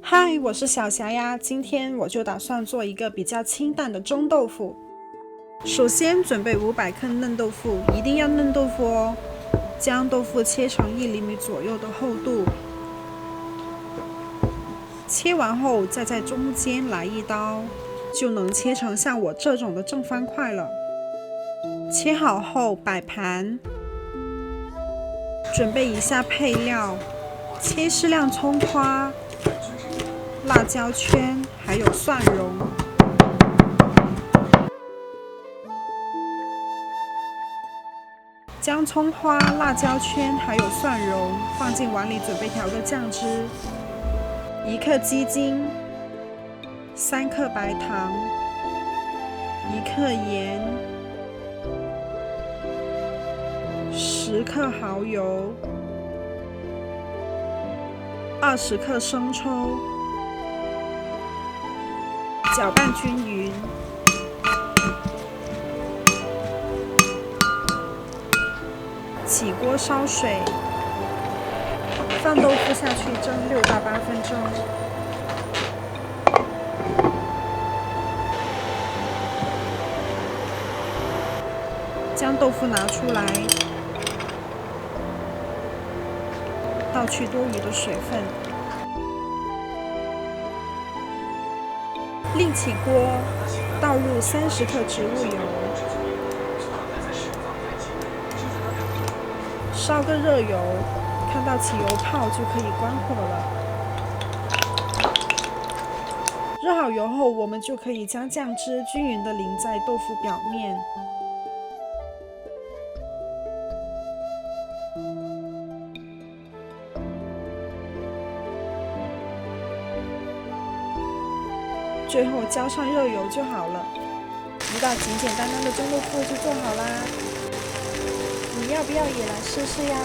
嗨，我是小霞呀，今天我就打算做一个比较清淡的蒸豆腐。首先准备500克嫩豆腐，一定要嫩豆腐哦。将豆腐切成1厘米左右的厚度，切完后再在中间来一刀，就能切成像我这种的正方块了。切好后摆盘，准备一下配料，切适量葱花、辣椒圈，还有蒜蓉。将葱花、辣椒圈还有蒜蓉放进碗里，准备调个酱汁。1克鸡精，3克白糖，1克盐，10克蚝油，20克生抽，搅拌均匀。起锅烧水，放豆腐下去蒸6到8分钟。将豆腐拿出来，倒去多余的水分。另起锅，倒入30克植物油。烧个热油，看到起油泡就可以关火了。热好油后，我们就可以将酱汁均匀地淋在豆腐表面。最后浇上热油就好了，一道简简单单的蒸豆腐就做好啦。你要不要也来试试呀？